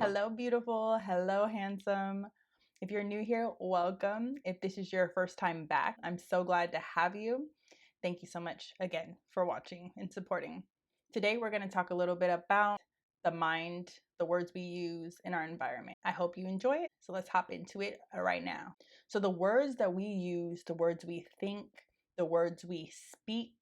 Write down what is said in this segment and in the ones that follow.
Hello, beautiful. Hello, handsome. If you're new here, welcome. If this is your first time back, I'm so glad to have you. Thank you so much again for watching and supporting. Today, we're going to talk a little bit about the mind, the words we use in our environment. I hope you enjoy it. So let's hop into it right now. So the words that we use, the words we think, the words we speak,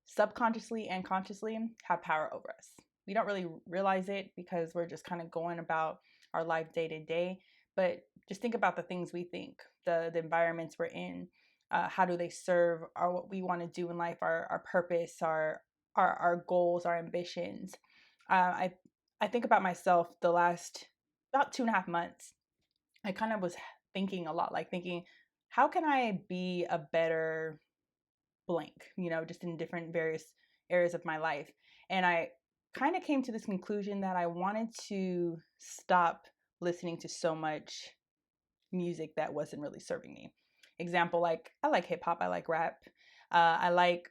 subconsciously and consciously have power over us. We don't really realize it because we're just kind of going about our life day to day. But just think about the things we think, the environments we're in, how do they serve what we want to do in life, our purpose, our goals, our ambitions. I think about myself the last about 2.5 months. I kind of was thinking a lot, like thinking, how can I be a better blank, just in different various areas of my life. And I kind of came to this conclusion that I wanted to stop listening to so much music that wasn't really serving me. Example, like I like hip hop, I like rap, I like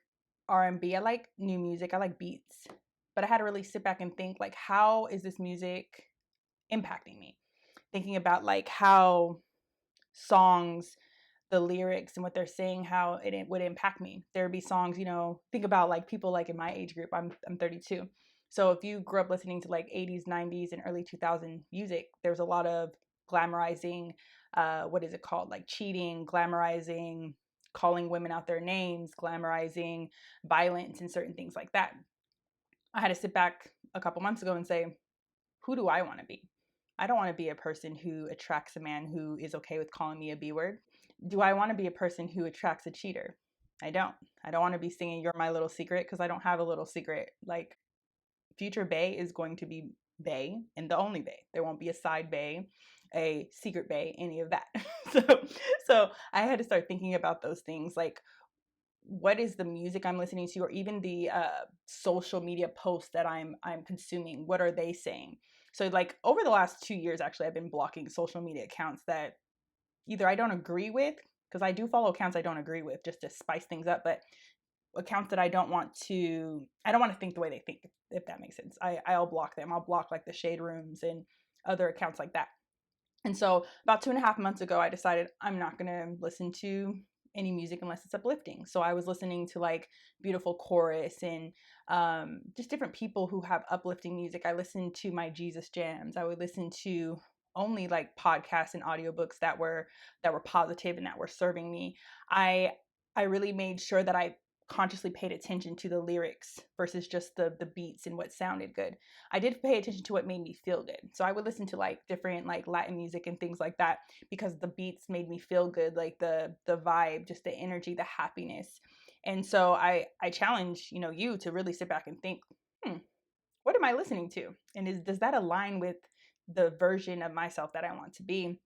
R&B, I like new music, I like beats. But I had to really sit back and think, like, how is this music impacting me? Thinking about like how songs, the lyrics and what they're saying, how it would impact me. There would be songs, think about like people like in my age group. I'm 32. So if you grew up listening to like 80s, 90s, and early 2000 music, there's a lot of glamorizing, what is it called? Like cheating, glamorizing, calling women out their names, glamorizing violence and certain things like that. I had to sit back a couple months ago and say, who do I want to be? I don't want to be a person who attracts a man who is okay with calling me a B word. Do I want to be a person who attracts a cheater? I don't. I don't want to be singing You're My Little Secret because I don't have a little secret. Like, future bae is going to be bae and the only bae. There won't be a side bae, a secret bae, any of that. so I had to start thinking about those things, like what is the music I'm listening to, or even the social media posts that I'm consuming. What are they saying? So like over the last 2 years, actually, I've been blocking social media accounts that either I don't agree with, because I do follow accounts I don't agree with just to spice things up, but accounts that I don't want to think the way they think, if that makes sense. I'll block them. I'll block like the shade rooms and other accounts like that. And so about 2.5 months ago, I decided I'm not going to listen to any music unless it's uplifting. So I was listening to like beautiful chorus and just different people who have uplifting music. I listened to my Jesus jams. I would listen to only like podcasts and audiobooks that were positive and that were serving me. I really made sure that I consciously paid attention to the lyrics versus just the beats and what sounded good. I did pay attention to what made me feel good. So I would listen to like different like Latin music and things like that because the beats made me feel good, like the vibe, just the energy, the happiness. And so I challenge, you to really sit back and think, what am I listening to? And does that align with the version of myself that I want to be?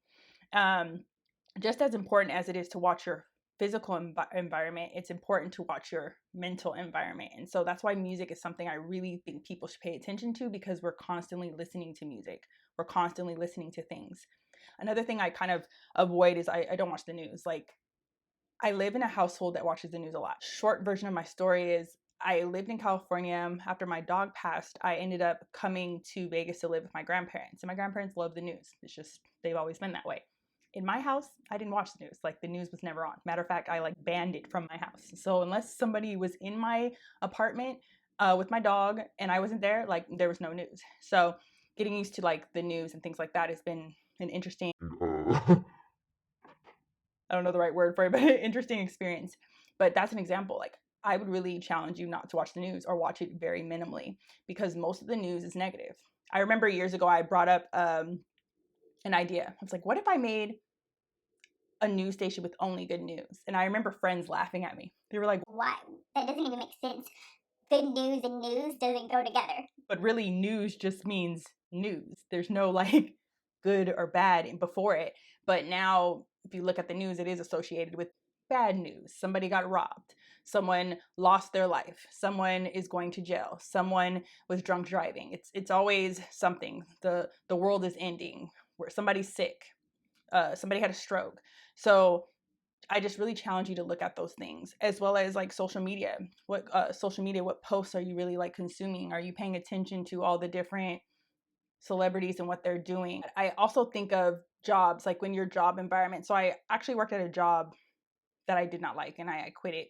Just as important as it is to watch your physical environment, it's important to watch your mental environment. And so that's why music is something I really think people should pay attention to, because we're constantly listening to music. We're constantly listening to things. Another thing I kind of avoid is I don't watch the news. Like, I live in a household that watches the news a lot. Short version of my story is I lived in California. After my dog passed, I ended up coming to Vegas to live with my grandparents. And my grandparents love the news. It's just, they've always been that way. In my house, I didn't watch the news. Like, the news was never on. Matter of fact, I like banned it from my house. So unless somebody was in my apartment with my dog and I wasn't there, like, there was no news. So getting used to like the news and things like that has been an interesting, I don't know the right word for it, but interesting experience. But that's an example. Like, I would really challenge you not to watch the news, or watch it very minimally, because most of the news is negative. I remember years ago, I brought up an idea. I was like, what if I made a news station with only good news? And I remember friends laughing at me. They were like, "Why? That doesn't even make sense. Good news and news doesn't go together." But really, news just means news. There's no like good or bad before it. But now, if you look at the news, it is associated with bad news. Somebody got robbed. Someone lost their life. Someone is going to jail. Someone was drunk driving. It's always something. The world is ending. Where somebody's sick. Somebody had a stroke. So I just really challenge you to look at those things, as well as like social media. What posts are you really like consuming? Are you paying attention to all the different celebrities and what they're doing. I also think of jobs, like when your job environment. So I actually worked at a job that I did not like, and I quit it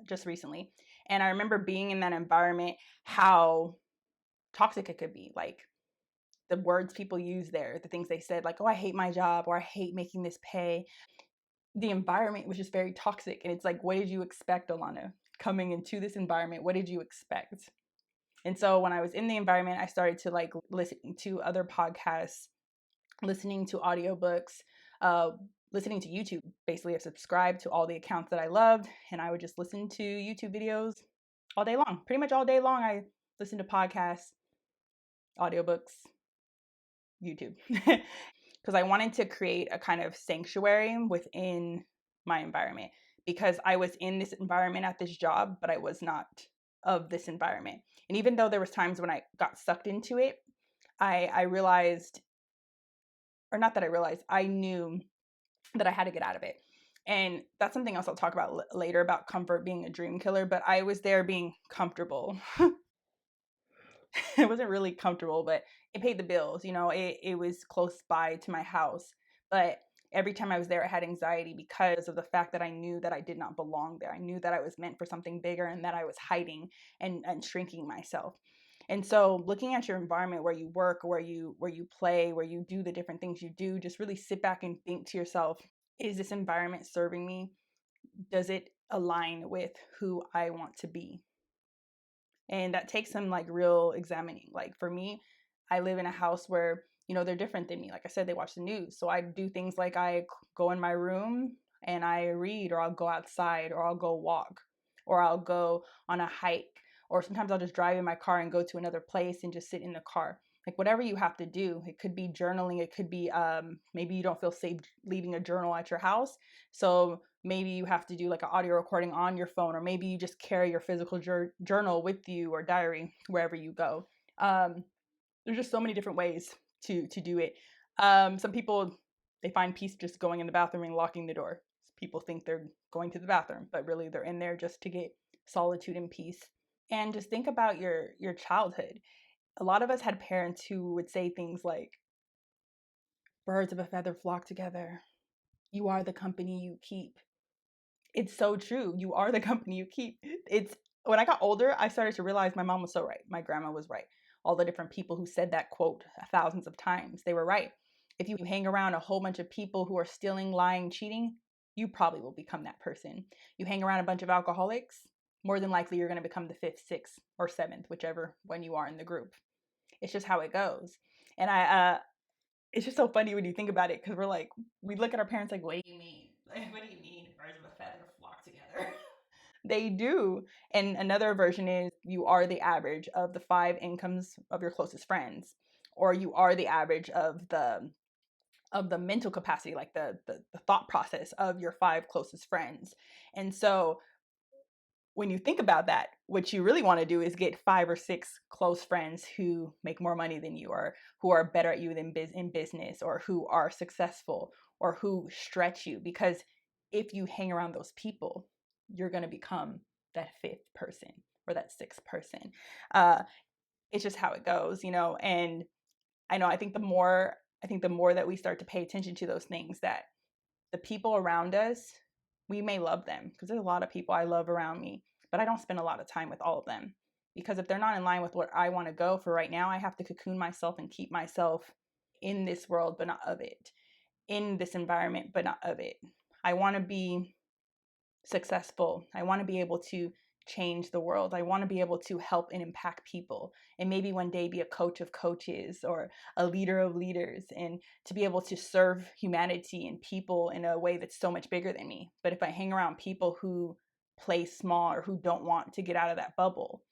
just recently. And I remember being in that environment, how toxic it could be. Like the words people use there, the things they said, like, oh, I hate my job, or I hate making this pay. The environment was just very toxic. And it's like, what did you expect, Alana? Coming into this environment, what did you expect? And so when I was in the environment, I started to like listen to other podcasts, listening to audiobooks, uh, listening to YouTube. Basically, I subscribed to all the accounts that I loved, and I would just listen to YouTube videos all day long. Pretty much all day long, I listened to podcasts, audiobooks, YouTube. Because I wanted to create a kind of sanctuary within my environment, because I was in this environment at this job, but I was not of this environment. And even though there was times when I got sucked into it, I realized, or not that I realized, I knew that I had to get out of it. And that's something else I'll talk about later, about comfort being a dream killer. But I was there being comfortable. It wasn't really comfortable, but it paid the bills. It was close by to my house. But every time I was there, I had anxiety because of the fact that I knew that I did not belong there. I knew that I was meant for something bigger, and that I was hiding and shrinking myself. And so looking at your environment, where you work, where you play, where you do the different things you do, just really sit back and think to yourself, is this environment serving me? Does it align with who I want to be? And that takes some like real examining. Like for me, I live in a house where, they're different than me. Like I said, they watch the news. So I do things like I go in my room and I read, or I'll go outside, or I'll go walk, or I'll go on a hike, or sometimes I'll just drive in my car and go to another place and just sit in the car. Like whatever you have to do. It could be journaling. It could be maybe you don't feel safe leaving a journal at your house. So maybe you have to do like an audio recording on your phone, or maybe you just carry your physical journal with you, or diary, wherever you go. There's just so many different ways to do it. Some people, they find peace just going in the bathroom and locking the door. People think they're going to the bathroom, but really they're in there just to get solitude and peace. And just think about your childhood. A lot of us had parents who would say things like, birds of a feather flock together. You are the company you keep. It's so true. You are the company you keep. It's When I got older, I started to realize my mom was so right. My grandma was right. All the different people who said that quote thousands of times, they were right. If you hang around a whole bunch of people who are stealing, lying, cheating, you probably will become that person. You hang around a bunch of alcoholics, more than likely you're going to become the fifth, sixth, or seventh, whichever one you are in the group. It's just how it goes. And it's just so funny when you think about it, because we look at our parents like, what do you mean? Like, what do you mean birds of a feather flock together? They do. And another version is, you are the average of the 5 incomes of your closest friends, or you are the average of the mental capacity, like the thought process of your 5 closest friends. And so when you think about that, what you really want to do is get 5 or 6 close friends who make more money than you, or who are better at you than in business, or who are successful, or who stretch you. Because if you hang around those people, you're going to become that 5th person, or that 6th person. It's just how it goes. And I think the more that we start to pay attention to those things, that the people around us, we may love them, because there's a lot of people I love around me, but I don't spend a lot of time with all of them, because if they're not in line with what I want to go for right now, I have to cocoon myself and keep myself in this world, but not of it, in this environment, but not of it. I want to be successful. I want to be able to change the world. I want to be able to help and impact people, and maybe one day be a coach of coaches, or a leader of leaders, and to be able to serve humanity and people in a way that's so much bigger than me. But if I hang around people who play small, or who don't want to get out of that bubble,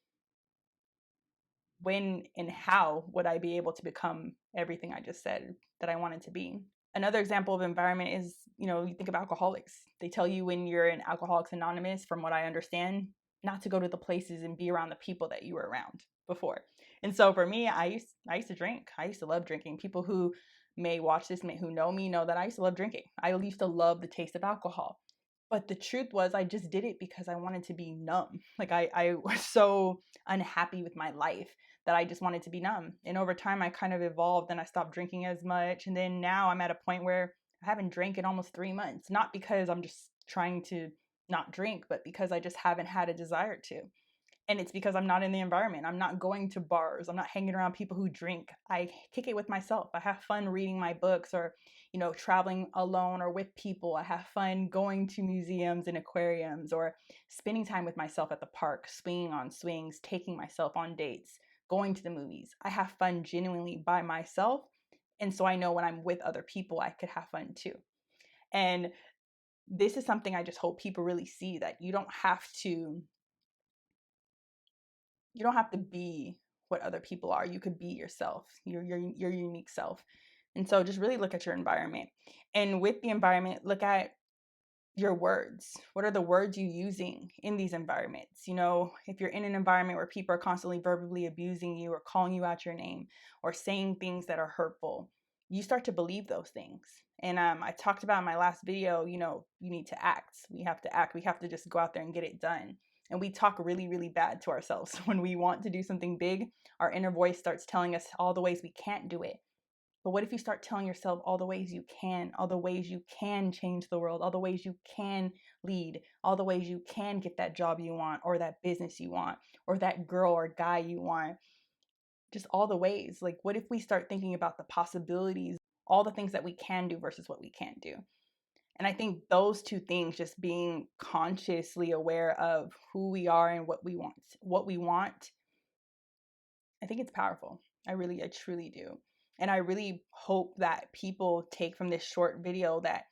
when and how would I be able to become everything I just said that I wanted to be? Another example of environment is, you think of alcoholics. They tell you when you're in Alcoholics Anonymous, from what I understand, not to go to the places and be around the people that you were around before. And so for me, I used to drink. I used to love drinking. People who may watch this, who know me, know that I used to love drinking. I used to love the taste of alcohol. But the truth was, I just did it because I wanted to be numb. Like I was so unhappy with my life that I just wanted to be numb. And over time, I kind of evolved and I stopped drinking as much. And then now I'm at a point where I haven't drank in almost 3 months, not because I'm just trying to not drink, but because I just haven't had a desire to. And it's because I'm not in the environment. I'm not going to bars. I'm not hanging around people who drink. I kick it with myself. I have fun reading my books or, traveling alone or with people. I have fun going to museums and aquariums or spending time with myself at the park, swinging on swings, taking myself on dates, going to the movies. I have fun genuinely by myself. And so I know when I'm with other people, I could have fun too. And this is something I just hope people really see, that you don't have to be what other people are. You could be yourself, your unique self. And so just really look at your environment. And with the environment, look at your words. What are the words you using in these environments? If you're in an environment where people are constantly verbally abusing you or calling you out your name or saying things that are hurtful, you start to believe those things. And I talked about in my last video, you need to act. We have to act. We have to just go out there and get it done. And we talk really, really bad to ourselves. When we want to do something big, our inner voice starts telling us all the ways we can't do it. But what if you start telling yourself all the ways you can, all the ways you can change the world, all the ways you can lead, all the ways you can get that job you want or that business you want or that girl or guy you want? Just all the ways. Like, what if we start thinking about the possibilities, all the things that we can do versus what we can't do? And I think those two things, just being consciously aware of who we are and what we want, I think it's powerful. I truly do. And I really hope that people take from this short video that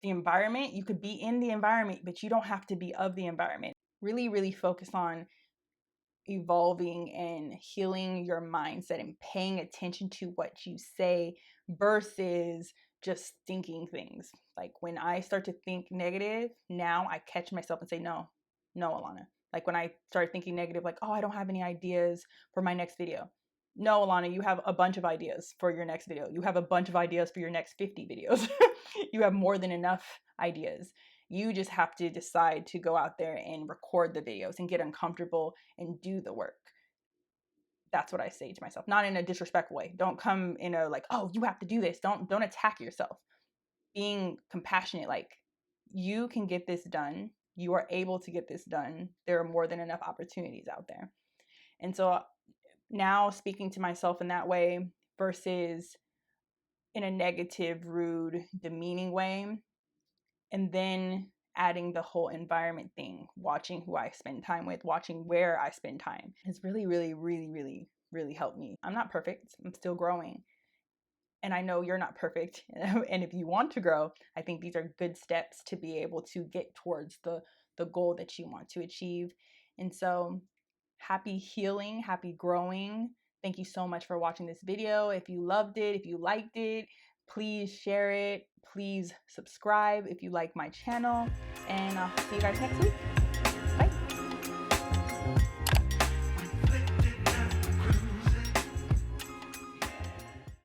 the environment, you could be in the environment, but you don't have to be of the environment. Really, really focus on evolving and healing your mindset and paying attention to what you say versus just thinking things. Like when I start to think negative, now I catch myself and say, no, Alana. Like when I start thinking negative, like, oh, I don't have any ideas for my next video. No, Alana, you have a bunch of ideas for your next video. You have a bunch of ideas for your next 50 videos. You have more than enough ideas. You just have to decide to go out there and record the videos and get uncomfortable and do the work. That's what I say to myself, not in a disrespectful way. Don't come in a like, oh, you have to do this. Don't attack yourself. Being compassionate, like, you can get this done. You are able to get this done. There are more than enough opportunities out there. And so now speaking to myself in that way versus in a negative, rude, demeaning way, and then adding the whole environment thing, watching who I spend time with, watching where I spend time, has really, really, really, really, really helped me. I'm not perfect. I'm still growing. And I know you're not perfect. And if you want to grow, I think these are good steps to be able to get towards the goal that you want to achieve. And so happy healing, happy growing. Thank you so much for watching this video. If you loved it, if you liked it, please share it. Please subscribe if you like my channel. And I'll see you guys next week.